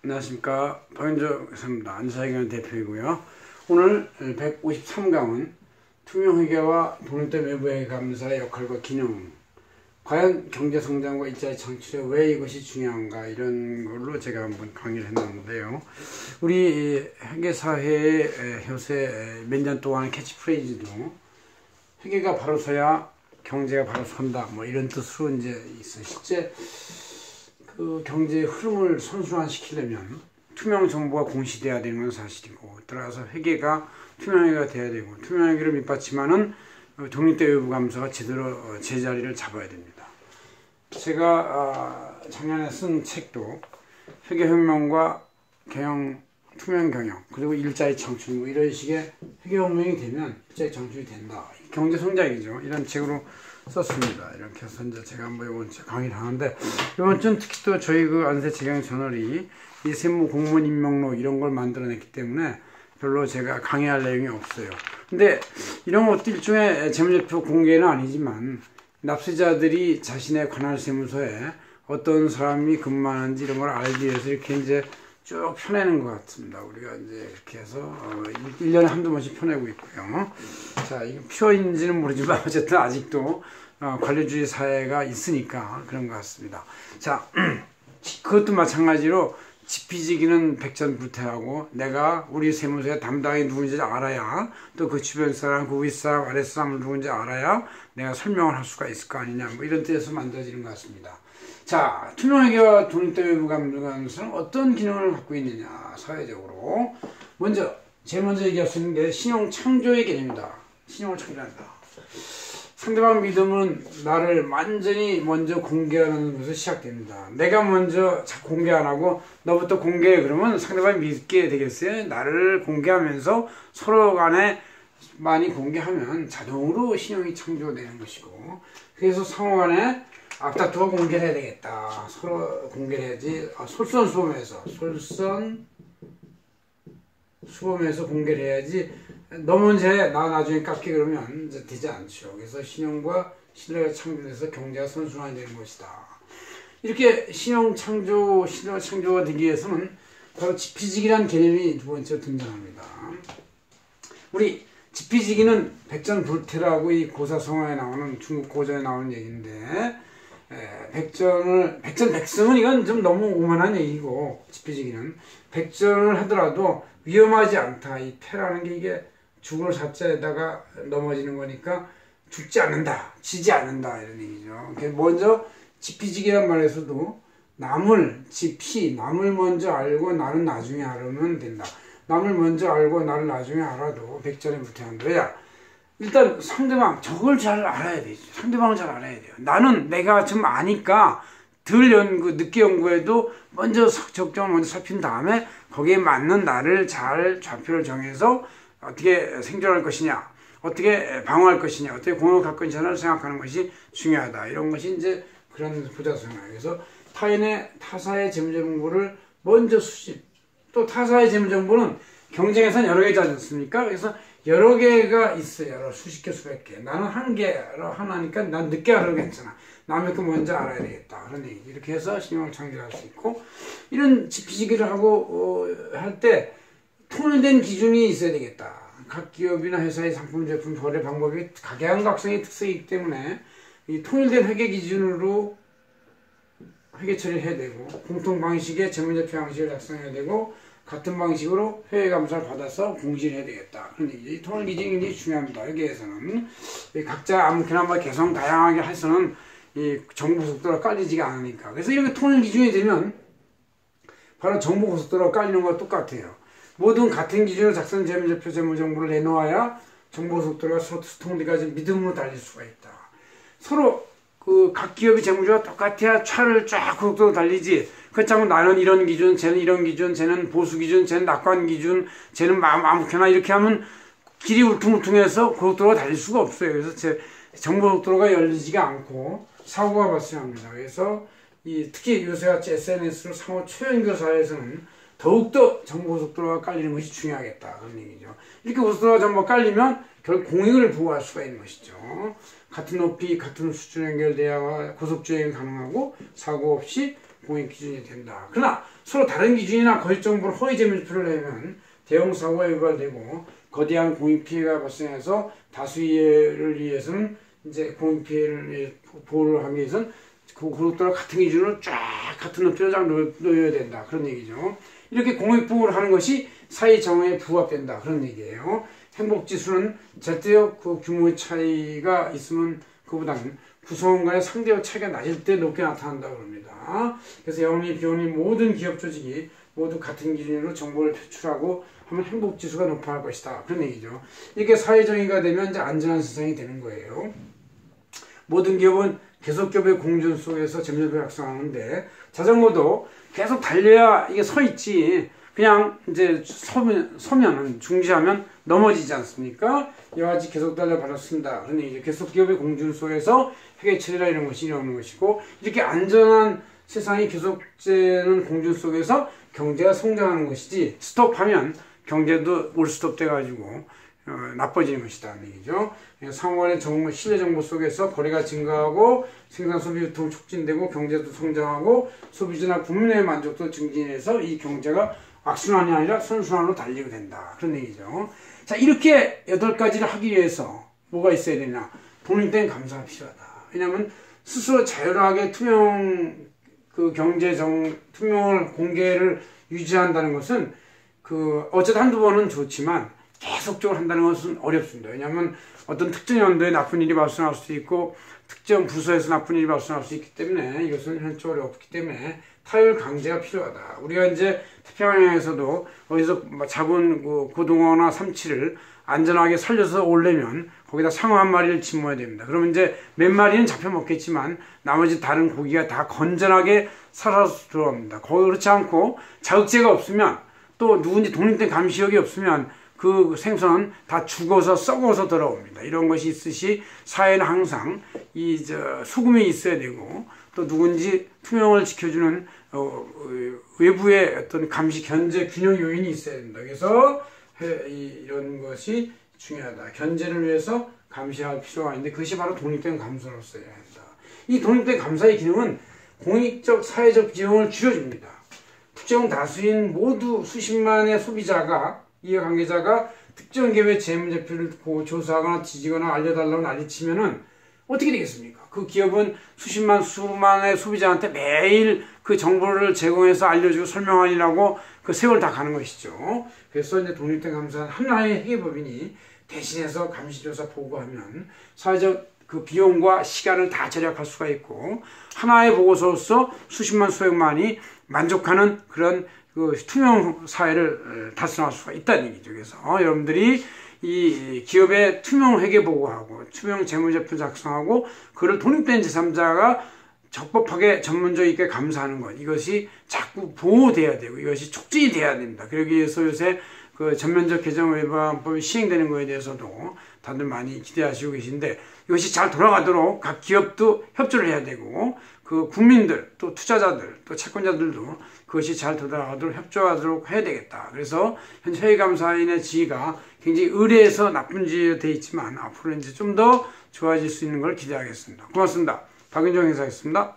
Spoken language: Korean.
안녕하십니까. 박윤정 교수입니다. 안사회견 대표이고요. 오늘 153강은 투명회계와 독립된 외부회계 감사의 역할과 기능, 과연 경제성장과 일자리 창출에 왜 이것이 중요한가, 이런 걸로 제가 한번 강의를 했는데요. 우리 회계사회의 요새 몇 년 동안의 캐치프레이즈도 회계가 바로 서야 경제가 바로 선다, 뭐 이런 뜻으로 이제 있어요. 실제 그 경제의 흐름을 선순환시키려면 투명 정보가 공시돼야 되는 건 사실이고, 따라서 회계가 투명회계가 돼야 되고, 투명회계를 밑받침하는 독립된 외부 감사가 제대로 제자리를 잡아야 됩니다. 제가 작년에 쓴 책도 회계혁명과 경영, 투명 경영, 그리고 일자리 창출, 뭐 이런 식의 회계혁명이 되면 일자리 창출이 된다, 경제성장이죠, 이런 책으로 썼습니다. 이렇게 해서 이제 제가 한번 이번 주 강의를 하는데, 이번 주는 특히 또 저희 그 안세채경 채널이 이 세무 공무원 임명록 이런 걸 만들어냈기 때문에 별로 제가 강의할 내용이 없어요. 근데 이런 것도 일종의 재무제표 공개는 아니지만 납세자들이 자신의 관할 세무서에 어떤 사람이 근무하는지 이런 걸 알기 위해서 이렇게 이제 쭉 펴내는 것 같습니다. 우리가 이제 이렇게 해서 1년에 한두 번씩 펴내고 있고요. 자, 이게 표인지는 모르지만 어쨌든 아직도 관료주의 사회가 있으니까 그런 것 같습니다. 자, 그것도 마찬가지로 지피지기는 백전불태하고, 내가 우리 세무서의 담당이 누군지 알아야, 또 그 주변 사람, 그 윗사람, 아랫사람을 누군지 알아야 내가 설명을 할 수가 있을 거 아니냐, 뭐 이런 뜻에서 만들어지는 것 같습니다. 자, 투명회계와 독립된 외부 감사는 어떤 기능을 갖고 있느냐, 사회적으로. 제일 먼저 얘기할 수 있는 게 신용 창조의 개념이다. 신용을 창조한다. 상대방 믿음은 나를 완전히 먼저 공개하는 것에서 시작됩니다. 내가 먼저 공개 안 하고 너부터 공개해, 그러면 상대방이 믿게 되겠어요? 나를 공개하면서 서로 간에 많이 공개하면 자동으로 신용이 창조되는 것이고, 그래서 상호 간에 앞다투어 공개를 해야 되겠다. 서로 공개를 해야지. 솔선수범해서 공개를 해야지. 너 먼저 해, 나 나중에 깎게, 그러면 이제 되지 않죠. 그래서 신용과 신뢰가 창조돼서 경제가 선순환이 되는 것이다. 이렇게 신뢰가 창조가 되기 위해서는 바로 지피지기라는 개념이 두 번째로 등장합니다. 우리 지피지기는 백전불태라고 이 고사성어에 나오는, 중국 고전에 나오는 얘기인데, 백전백승은 이건 좀 너무 오만한 얘기고, 지피지기는 백전을 하더라도 위험하지 않다. 이 패라는 게 이게 죽을 사자에다가 넘어지는 거니까 죽지 않는다, 지지 않는다, 이런 얘기죠. 먼저 지피지기란 말에서도 남을 먼저 알고 나는 나중에 알으면 된다. 남을 먼저 알고 나를 나중에 알아도 백전에 불태한다. 야, 일단 상대방, 저걸 잘 알아야 되죠. 상대방을 잘 알아야 돼요. 나는 내가 좀 아니까 늦게 연구해도 먼저 적정을 먼저 살핀 다음에 거기에 맞는 나를 잘 좌표를 정해서 어떻게 생존할 것이냐, 어떻게 방어할 것이냐, 어떻게 공격할 것이냐를 생각하는 것이 중요하다. 이런 것이 이제 그런 부자성어예요. 그래서 타사의 재무정보를 먼저 수집, 또 타사의 재무정보는 경쟁에서는 여러 개지 않습니까? 그래서 여러 개가 있어요. 수십 개, 수백 개. 나는 한 개로 하나니까 난 늦게 알아도 괜찮아. 남의 거 먼저 알아야 되겠다. 그런 얘기. 이렇게 해서 신용을 창조할 수 있고, 이런 지피지기를 하고 할 때 통일된 기준이 있어야 되겠다. 각 기업이나 회사의 상품, 제품, 거래 방법이 각양각색의 특색이기 때문에 이 통일된 회계 기준으로 회계 처리를 해야 되고, 공통 방식의 재무제표 양식을 작성해야 되고, 같은 방식으로 회계감사를 받아서 공시를 해야 되겠다. 그런 얘기죠. 이 통일 기준이 굉장히 중요합니다. 여기에서는 각자 아무렇게나 개성 다양하게 해서는 이 정보 고속도로가 깔리지가 않으니까. 그래서 이렇게 통일 기준이 되면 바로 정보 고속도로가 깔리는 거와 똑같아요. 모든 같은 기준으로 작성 재무제표 재무정보를 내놓아야 정보 고속도로가 소통돼가 믿음으로 달릴 수가 있다. 서로 각 기업의 재무제표가 똑같아야 차를 쫙 고속도로 달리지. 그렇지 않고 나는 이런 기준, 쟤는 이런 기준, 쟤는 보수 기준, 쟤는 낙관 기준, 쟤는 아무렇게나 이렇게 하면 길이 울퉁불퉁해서 고속도로가 달릴 수가 없어요. 그래서 정보 고속도로가 열리지가 않고 사고가 발생합니다. 그래서 특히 요새같이 SNS로 상호 초연결 사회에서는 더욱더 정보 고속도로가 깔리는 것이 중요하겠다, 그런 얘기죠. 이렇게 고속도로가 전부 깔리면 결국 공익을 부호할 수가 있는 것이죠. 같은 높이, 같은 수준 연결돼야 고속주행이 가능하고 사고 없이 공익 기준이 된다. 그러나 서로 다른 기준이나 거짓 정보로 허위 재무제표를 내면 대형 사고가 유발되고 거대한 공익 피해가 발생해서 다수의를 위해서는 이제 공익 피해를 보호를 하기 위해서는 그 그룹들과 같은 기준을 쫙 같은 높이로 쫙 놓여야 된다. 그런 얘기죠. 이렇게 공익 보호를 하는 것이 사회 정의에 부합된다. 그런 얘기예요. 행복지수는 절대적 그 규모의 차이가 있으면 그보다는 구성원 간의 상대적 차이가 낮을 때 높게 나타난다고 합니다. 그래서 영리, 비영리 모든 기업 조직이 모두 같은 기준으로 정보를 표출하고 하면 행복지수가 높아질 것이다. 그런 얘기죠. 이렇게 사회정의가 되면 이제 안전한 세상이 되는 거예요. 모든 기업은 계속 기업의 공존 속에서 재무제표를 작성하는데 자전거도 계속 달려야 이게 서 있지. 그냥 이제 서면은 중지하면 넘어지지 않습니까? 이와 같이 계속 달려 발랐습니다. 그런 얘기죠. 계속 기업의 공존 속에서 회계 처리라 이런 것이 일어나는 것이고 이렇게 안전한 세상이 계속되는 공존 속에서 경제가 성장하는 것이지 스톱하면 경제도 올스톱 돼가지고 나빠지는 것이다. 얘기죠. 상호간의 신뢰 정보 속에서 거래가 증가하고 생산 소비 유통 촉진되고 경제도 성장하고 소비자나 국민의 만족도 증진해서 이 경제가 악순환이 아니라 선순환으로 달리게 된다. 그런 얘기죠. 자, 이렇게 8가지를 하기 위해서 뭐가 있어야 되냐? 독립된 감사가 필요하다. 왜냐하면 스스로 자유하게 투명을 공개를 유지한다는 것은 어쨌든 한두 번은 좋지만 계속적으로 한다는 것은 어렵습니다. 왜냐하면 어떤 특정 연도에 나쁜 일이 발생할 수도 있고 특정 부서에서 나쁜 일이 발생할 수 있기 때문에 이것은 현실적으로 없기 때문에 타율 강제가 필요하다. 우리가 이제 태평양에서도 어디서 잡은 고등어나 삼치를 안전하게 살려서 올려면 거기다 상어 한 마리를 집어야 됩니다. 그러면 이제 몇 마리는 잡혀 먹겠지만 나머지 다른 고기가 다 건전하게 살아서 들어옵니다. 그렇지 않고 자극제가 없으면 또 누군지 독립된 감시역이 없으면 그 생선은 다 죽어서 썩어서 들어옵니다. 이런 것이 있듯이 사회는 항상 소금이 있어야 되고 또 누군지 투명을 지켜주는 외부의 어떤 감시 견제 균형 요인이 있어야 된다. 그래서 이런 것이 중요하다. 견제를 위해서 감시할 필요가 있는데 그것이 바로 독립된 감사로서야 한다. 이 독립된 감사의 기능은 공익적 사회적 비용을 줄여줍니다. 특정 다수인 모두 수십만의 소비자가 이해관계자가 특정 기업의 재무제표를 조사하거나 뒤지거나 알려달라고 난리치면은 어떻게 되겠습니까? 그 기업은 수만의 소비자한테 매일 그 정보를 제공해서 알려주고 설명하려고 그 세월 다 가는 것이죠. 그래서 이제 독립된 감사는 하나의 회계법인이 대신해서 감시조사 보고하면 사회적 그 비용과 시간을 다 절약할 수가 있고 하나의 보고서로서 수십만 수백만이 만족하는 그런 그 투명 사회를 달성할 수가 있다는 얘기죠. 그래서 여러분들이 이 기업의 투명 회계 보고하고 투명 재무제표 작성하고 그를 독립된 제3자가 적법하게 전문적 있게 감사하는 것 이것이 자꾸 보호돼야 되고 이것이 촉진이 돼야 됩니다. 그러기 위해서 요새 그 전면적 개정 위반법이 시행되는 것에 대해서도 다들 많이 기대하시고 계신데 이것이 잘 돌아가도록 각 기업도 협조를 해야 되고 그 국민들 또 투자자들 또 채권자들도 그것이 잘 돌아가도록 협조하도록 해야 되겠다. 그래서 현재 회계감사인의 지위가 굉장히 의례해서 나쁜 지위로 되어 있지만 앞으로 이제 좀 더 좋아질 수 있는 걸 기대하겠습니다. 고맙습니다. 박은정 행사였습니다.